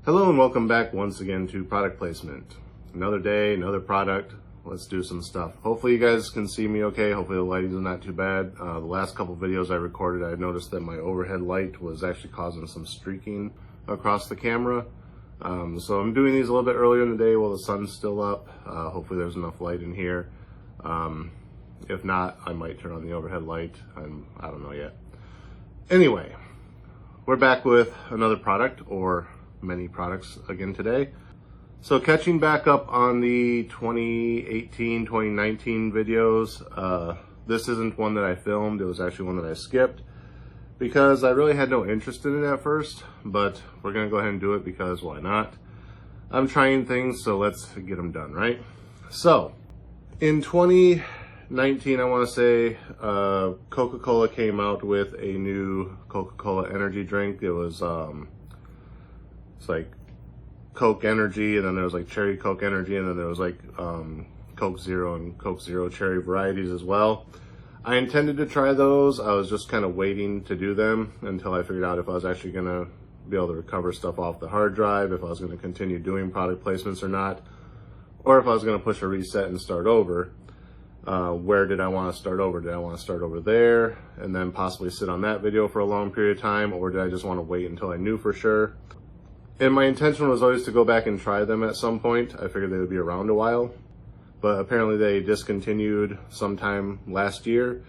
Hello and welcome back once again to product placement. Another day, another product. Let's do some stuff. Hopefully you guys can see me okay. Hopefully the lighting is not too bad. The last couple videos I recorded, I noticed that my overhead light was actually causing some streaking across the camera. So I'm doing these a little bit earlier in the day while the sun's still up. Hopefully there's enough light in here. If not, I might turn on the overhead light. I don't know yet. Anyway, we're back with another product, or many products again today. So catching back up on the 2018, 2019 videos, this isn't one that I filmed. It was actually one that I skipped because I really had no interest in it at first, but we're gonna go ahead and do it because why not? I'm trying things, so let's get them done, right? So in 2019, I want to say Coca-Cola came out with a new Coca-Cola energy drink. It was it's like Coke Energy, and then there was like Cherry Coke Energy, and then there was like Coke Zero and Coke Zero Cherry varieties as well. I intended to try those. I was just kind of waiting to do them until I figured out if I was actually gonna be able to recover stuff off the hard drive, if I was gonna continue doing product placements or not, or if I was gonna push a reset and start over. Where did I want to start over? Did I want to start over there and then possibly sit on that video for a long period of time, or did I just want to wait until I knew for sure? And my intention was always to go back and try them at some point. I figured they would be around a while, but apparently they discontinued sometime last year.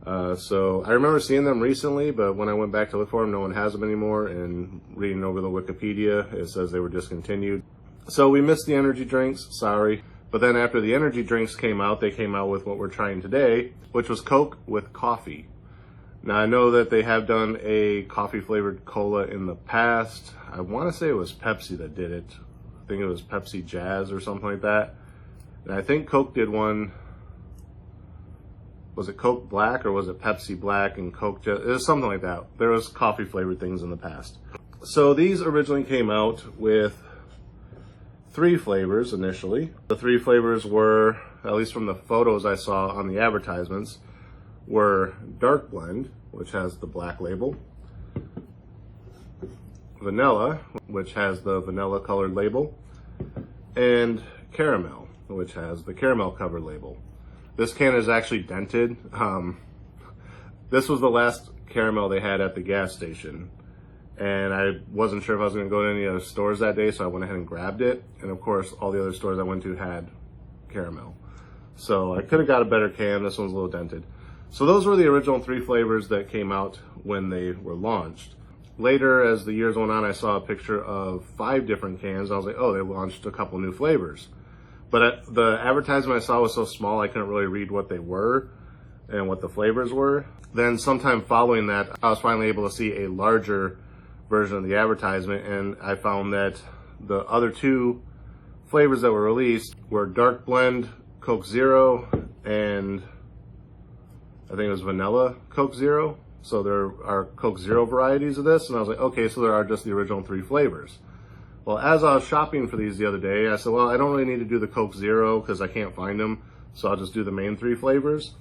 So I remember seeing them recently, but when I went back to look for them, no one has them anymore. And reading over the Wikipedia, it says they were discontinued. So we missed the energy drinks, sorry. But then after the energy drinks came out, they came out with what we're trying today, which was Coke with coffee. Now I know that they have done a coffee flavored cola in the past. I want to say it was Pepsi that did it. I think it was Pepsi Jazz or something like that. And I think Coke did one. Was it Coke Black or was it Pepsi Black and Coke Jazz? It was something like that. There was coffee flavored things in the past. So these originally came out with 3 flavors initially. The 3 flavors were, at least from the photos I saw on the advertisements, were Dark Blend, which has the black label, Vanilla, which has the vanilla colored label, and Caramel, which has the caramel covered label. This can is actually dented. This was the last caramel they had at the gas station, and I wasn't sure if I was going to go to any other stores that day, so I went ahead and grabbed it. And of course, all the other stores I went to had caramel. So I could have got a better can. This one's a little dented. So those were the original 3 flavors that came out when they were launched. Later, as the years went on, I saw a picture of 5 different cans. I was like, oh, they launched a couple new flavors. But the advertisement I saw was so small, I couldn't really read what they were and what the flavors were. Then sometime following that, I was finally able to see a larger version of the advertisement, and I found that the other 2 flavors that were released were Dark Blend Coke Zero and I think it was Vanilla Coke Zero. So there are Coke Zero varieties of this, and I was like, okay, so there are just the original 3 flavors. Well, as I was shopping for these the other day, I said, well, I don't really need to do the Coke Zero because I can't find them, so I'll just do the main 3 flavors.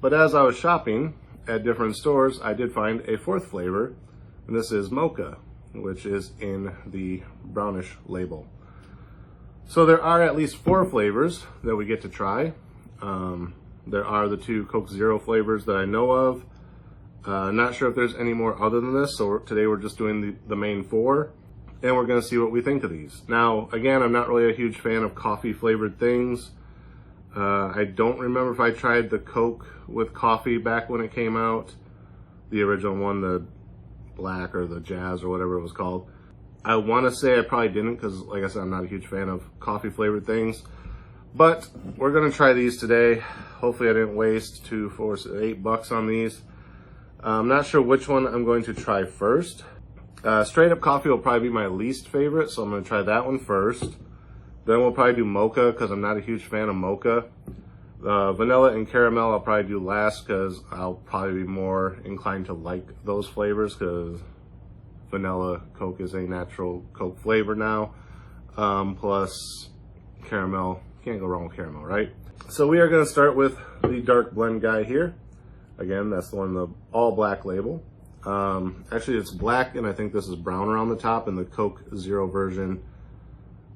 But as I was shopping at different stores, I did find a 4th flavor, and this is Mocha, which is in the brownish label. So there are at least 4 flavors that we get to try. There are the 2 Coke Zero flavors that I know of. Not sure if there's any more other than this, so today we're just doing the main 4, and we're going to see what we think of these. Now, again, I'm not really a huge fan of coffee flavored things. I don't remember if I tried the Coke with coffee back when it came out, the original one, the Black or the Jazz or whatever it was called. I want to say I probably didn't because, like I said, I'm not a huge fan of coffee flavored things. But we're going to try these today. Hopefully I didn't waste $8 on these. I'm not sure which one I'm going to try first. Straight up coffee will probably be my least favorite, so I'm going to try that one first. Then we'll probably do Mocha because I'm not a huge fan of Mocha. Vanilla and caramel I'll probably do last because I'll probably be more inclined to like those flavors because vanilla Coke is a natural Coke flavor now. Plus caramel, can't go wrong with caramel, right? So we are going to start with the Dark Blend guy here. Again, that's the one, the all black label. Actually, it's black, and I think this is brown around the top, and the Coke Zero version,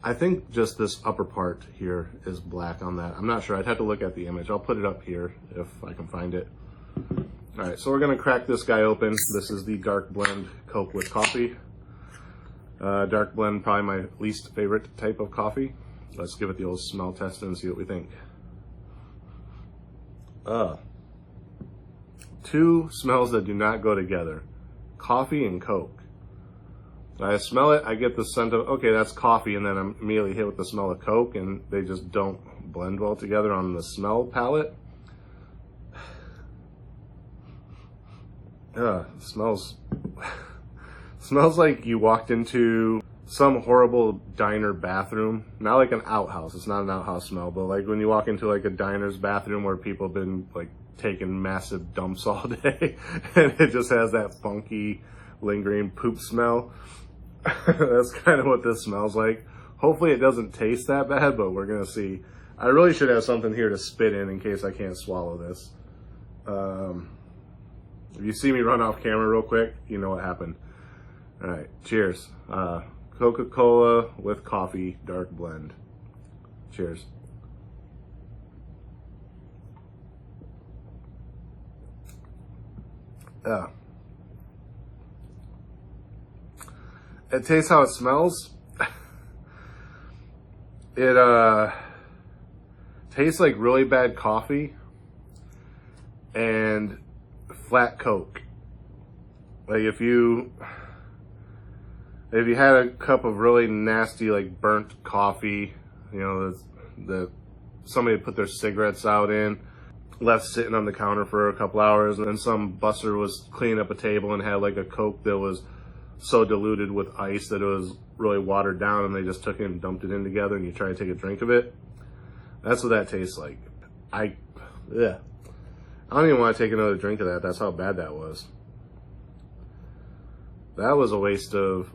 I think just this upper part here is black on that. I'm not sure. I'd have to look at the image. I'll put it up here if I can find it. All right, so we're gonna crack this guy open. This is the dark blend Coke with coffee. Dark blend, probably my least favorite type of coffee. Let's give it the old smell test and see what we think. Two smells that do not go together. Coffee and Coke. I smell it, I get the scent of, okay, that's coffee, and then I'm immediately hit with the smell of Coke, and they just don't blend well together on the smell palette. Smells like you walked into some horrible diner bathroom. Not like an outhouse, it's not an outhouse smell, but like when you walk into like a diner's bathroom where people have been like taking massive dumps all day, and it just has that funky, lingering poop smell. That's kind of what this smells like. Hopefully it doesn't taste that bad, but we're gonna see. I really should have something here to spit in case I can't swallow this. If you see me run off camera real quick, you know what happened. All right, cheers. Coca-Cola with coffee, dark blend. Cheers. It tastes how it smells. It tastes like really bad coffee and flat Coke. Like if you had a cup of really nasty like burnt coffee, you know, that somebody put their cigarettes out in, left sitting on the counter for a couple hours, and then some busser was cleaning up a table and had like a Coke that was so diluted with ice that it was really watered down, and they just took it and dumped it in together, and you try to take a drink of it. That's what that tastes like. I don't even want to take another drink of that. That's how bad that was. That was a waste of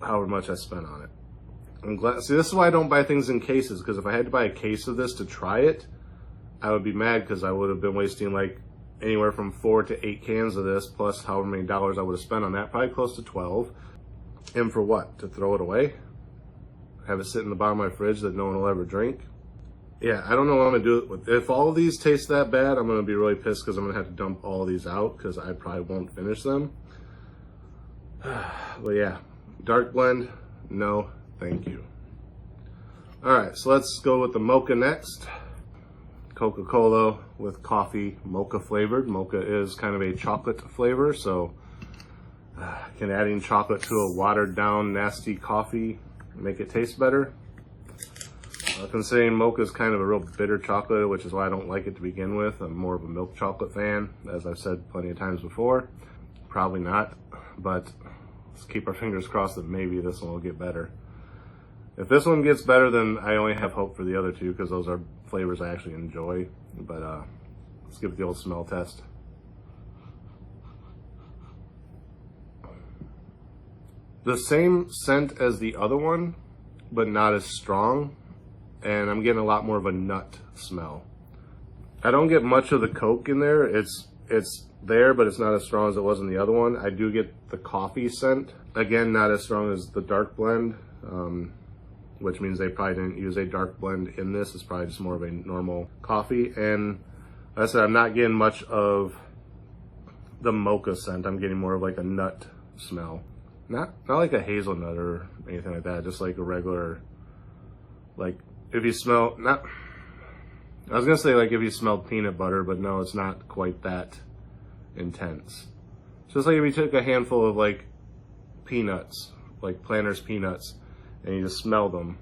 however much I spent on it. I'm glad. See, this is why I don't buy things in cases, because if I had to buy a case of this to try it, I would be mad because I would have been wasting like anywhere from 4 to 8 cans of this, plus however many dollars I would have spent on that, probably close to 12. And for what? To throw it away? Have it sit in the bottom of my fridge that no one will ever drink? Yeah, I don't know what I'm gonna do with. If all of these taste that bad, I'm gonna be really pissed because I'm gonna have to dump all of these out because I probably won't finish them. But yeah, dark blend, no, thank you. All right, so let's go with the Mocha next. Coca-Cola with coffee, mocha flavored. Mocha is kind of a chocolate flavor, so can adding chocolate to a watered down, nasty coffee make it taste better? Considering mocha is kind of a real bitter chocolate, which is why I don't like it to begin with. I'm more of a milk chocolate fan, as I've said plenty of times before. Probably not, but let's keep our fingers crossed that maybe this one will get better. If this one gets better, then I only have hope for the other two because those are flavors I actually enjoy. But let's give it the old smell test. The same scent as the other one, but not as strong. And I'm getting a lot more of a nut smell. I don't get much of the Coke in there. It's there, but it's not as strong as it was in the other one. I do get the coffee scent. Again, not as strong as the dark blend, which means they probably didn't use a dark blend in this. It's probably just more of a normal coffee. And like I said, I'm not getting much of the mocha scent. I'm getting more of like a nut smell. Not like a hazelnut or anything like that, just like a regular, like if you smell, I was gonna say like if you smelled peanut butter, but no, it's not quite that intense. Just like if you took a handful of like peanuts, like Planters peanuts, and you just smell them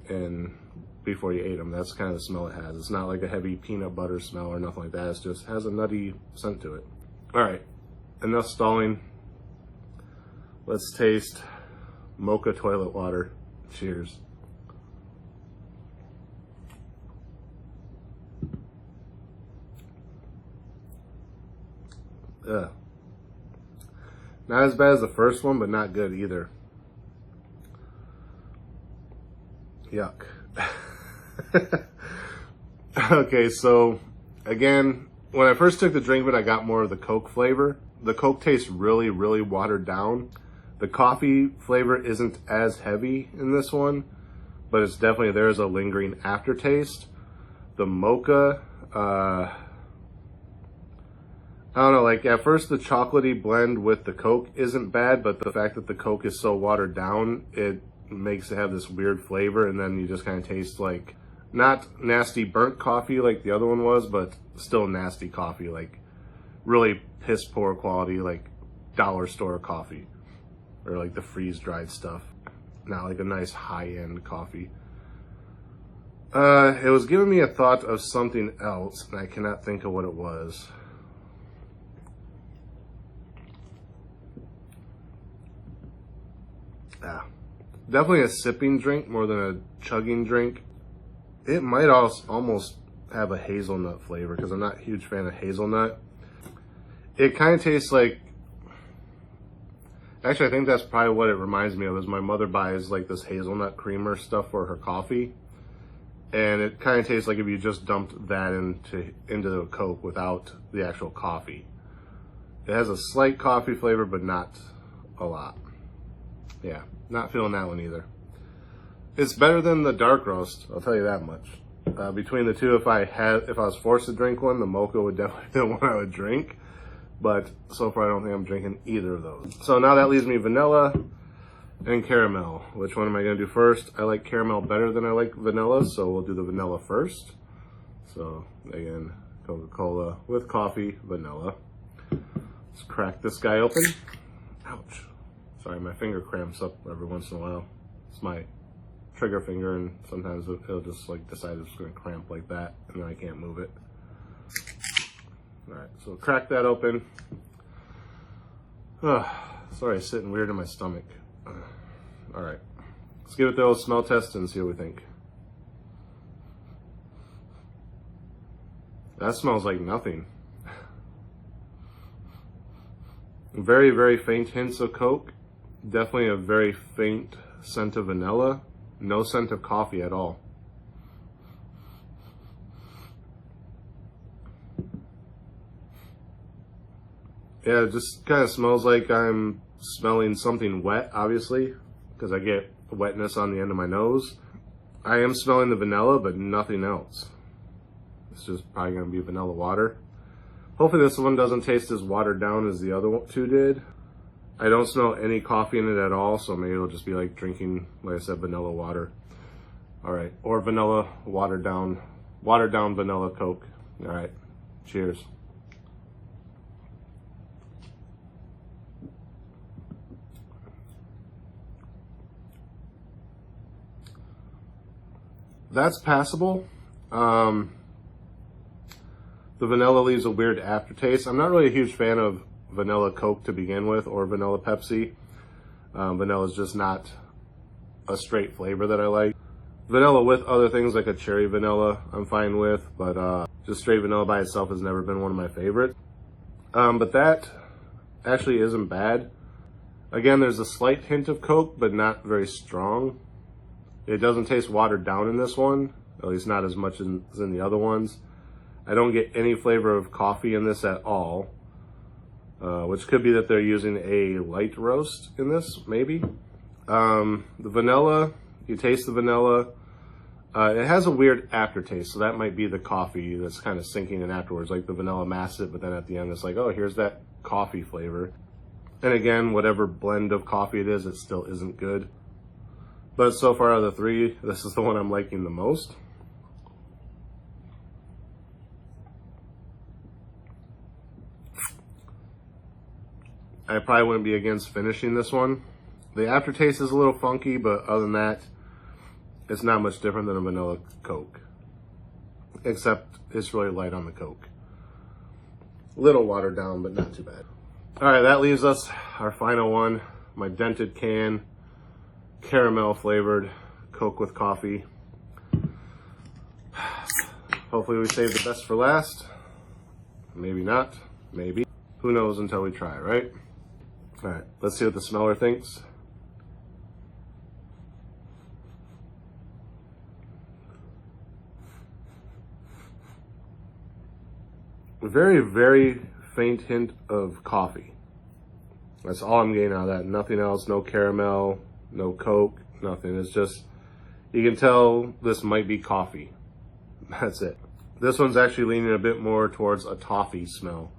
and before you ate them, that's kind of the smell it has. It's not like a heavy peanut butter smell or nothing like that. It just has a nutty scent to it. All right, enough stalling. Let's taste mocha toilet water. Cheers. Ugh. Not as bad as the first one, but not good either. Yuck. Okay, so again, when I first took the drink of it, I got more of the Coke flavor. the Coke tastes really, really watered down. The coffee flavor isn't as heavy in this one, but it's definitely, there's a lingering aftertaste. The Mocha, I don't know, like at first the chocolatey blend with the Coke isn't bad, but the fact that the Coke is so watered down, it makes it have this weird flavor, and then you just kind of taste like, not nasty burnt coffee like the other one was, but still nasty coffee, like really piss poor quality, like dollar store coffee, or like the freeze dried stuff, not like a nice high end coffee. It was giving me a thought of something else, and I cannot think of what it was. Definitely a sipping drink more than a chugging drink. It might also almost have a hazelnut flavor, because I'm not a huge fan of hazelnut. It kind of tastes like, actually I think that's probably what it reminds me of, is my mother buys like this hazelnut creamer stuff for her coffee. And it kind of tastes like if you just dumped that into the Coke without the actual coffee. It has a slight coffee flavor, but not a lot. Yeah, not feeling that one either. It's better than the dark roast, I'll tell you that much. Between the two, if I was forced to drink one, the Mocha would definitely be the one I would drink. But so far, I don't think I'm drinking either of those. So now that leaves me vanilla and caramel. Which one am I going to do first? I like caramel better than I like vanilla, so we'll do the vanilla first. So again, Coca-Cola with coffee, vanilla. Let's crack this guy open. Ouch. Sorry, my finger cramps up every once in a while. It's my trigger finger, and sometimes it'll just like decide it's going to cramp like that, and then I can't move it. Alright, so crack that open. Sorry, it's sitting weird in my stomach. Alright, let's give it the old smell test and see what we think. That smells like nothing. Very, very faint hints of Coke. Definitely a very faint scent of vanilla. No scent of coffee at all. Yeah, it just kind of smells like I'm smelling something wet, obviously, because I get wetness on the end of my nose. I am smelling the vanilla, but nothing else. It's just probably going to be vanilla water. Hopefully this one doesn't taste as watered down as the other two did. I don't smell any coffee in it at all, so maybe it'll just be like drinking, like I said, vanilla water. Alright, or vanilla watered down vanilla Coke. Alright, cheers. That's passable. The vanilla leaves a weird aftertaste. I'm not really a huge fan of vanilla Coke to begin with, or vanilla Pepsi. Vanilla is just not a straight flavor that I like. Vanilla with other things like a cherry vanilla I'm fine with, but just straight vanilla by itself has never been one of my favorites. But that actually isn't bad. Again, there's a slight hint of Coke, but not very strong. It doesn't taste watered down in this one, at least not as much as in the other ones. I don't get any flavor of coffee in this at all, which could be that they're using a light roast in this, maybe. The vanilla, you taste the vanilla. It has a weird aftertaste, so that might be the coffee that's kind of sinking in afterwards, like the vanilla masks it, but then at the end it's like, oh, here's that coffee flavor. And again, whatever blend of coffee it is, it still isn't good. But so far out of the three, this is the one I'm liking the most. I probably wouldn't be against finishing this one. The aftertaste is a little funky, but other than that, it's not much different than a vanilla Coke. Except it's really light on the Coke. A little watered down, but not too bad. Alright, that leaves us our final one. My dented can, caramel flavored Coke with coffee. Hopefully we save the best for last. Maybe not, maybe. Who knows until we try, right? Alright, let's see what the smeller thinks. Very, very faint hint of coffee. That's all I'm getting out of that. Nothing else, no caramel, no Coke, nothing. It's just, you can tell this might be coffee. That's it. This one's actually leaning a bit more towards a toffee smell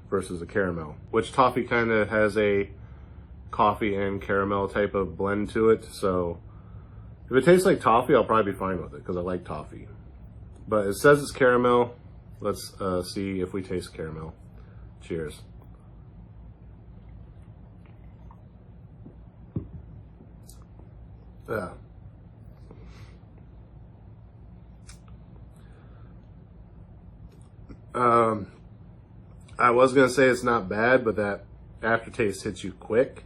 versus a caramel, which toffee kind of has a coffee and caramel type of blend to it. So if it tastes like toffee, I'll probably be fine with it because I like toffee. But it says it's caramel. Let's see if we taste caramel. Cheers. I was gonna say it's not bad, but that aftertaste hits you quick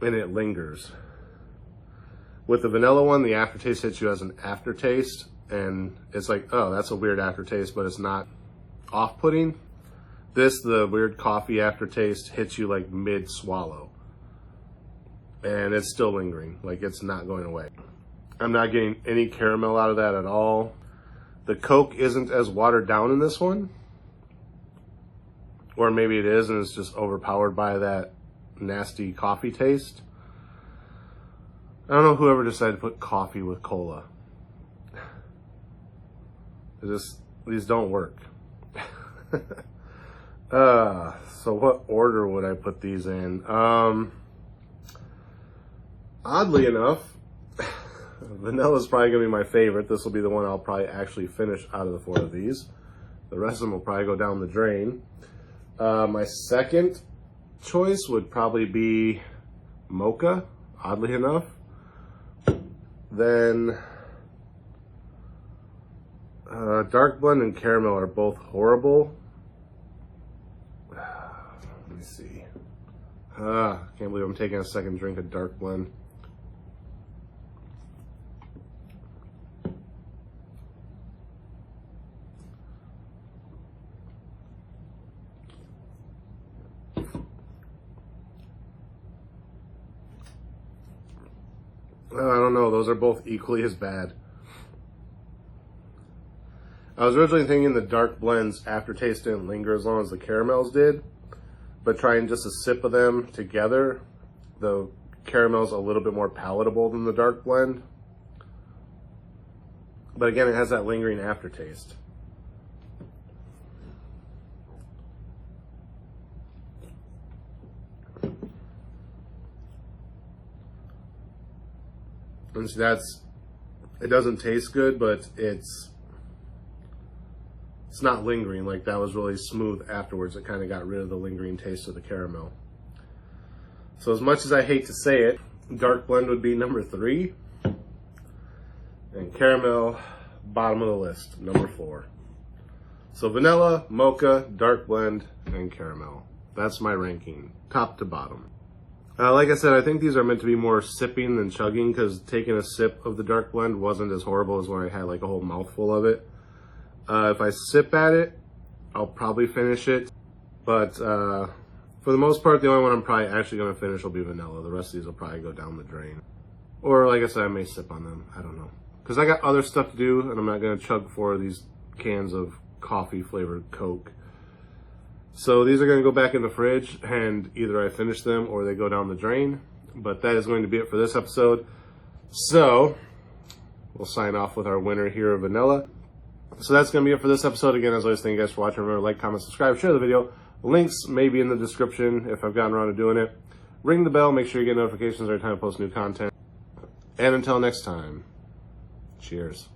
and it lingers. With the vanilla one, the aftertaste hits you as an aftertaste, and it's like, oh, that's a weird aftertaste, but it's not off-putting. This, the weird coffee aftertaste, hits you like mid-swallow, and it's still lingering, like it's not going away. I'm not getting any caramel out of that at all. The Coke isn't as watered down in this one, or maybe it is and it's just overpowered by that nasty coffee taste. I don't know whoever decided to put coffee with cola. These don't work. So what order would I put these in? Oddly enough, vanilla is probably gonna be my favorite. This will be the one I'll probably actually finish out of the 4 of these. The rest of them will probably go down the drain. My second choice would probably be Mocha, oddly enough. Then dark blend and caramel are both horrible. Let me see. Can't believe I'm taking a second drink of dark blend. I don't know, those are both equally as bad. I was originally thinking the dark blends aftertaste didn't linger as long as the caramels did, but trying just a sip of them together, the caramel's a little bit more palatable than the dark blend. But again, it has that lingering aftertaste. And so it doesn't taste good, but it's not lingering. Like, that was really smooth afterwards. It kind of got rid of the lingering taste of the caramel. So as much as I hate to say it, dark blend would be number 3. And caramel, bottom of the list, number 4. So vanilla, mocha, dark blend, and caramel. That's my ranking, top to bottom. Like I said, I think these are meant to be more sipping than chugging, because taking a sip of the dark blend wasn't as horrible as when I had like a whole mouthful of it. If I sip at it, I'll probably finish it. But for the most part, the only one I'm probably actually going to finish will be vanilla. The rest of these will probably go down the drain. Or like I said, I may sip on them. I don't know. Because I got other stuff to do, and I'm not going to chug 4 of these cans of coffee flavored Coke. So these are going to go back in the fridge, and either I finish them or they go down the drain. But that is going to be it for this episode. So we'll sign off with our winner here of vanilla. So that's going to be it for this episode. Again, as always, thank you guys for watching. Remember, like, comment, subscribe, share the video. Links may be in the description if I've gotten around to doing it. Ring the bell. Make sure you get notifications every time I post new content. And until next time, cheers.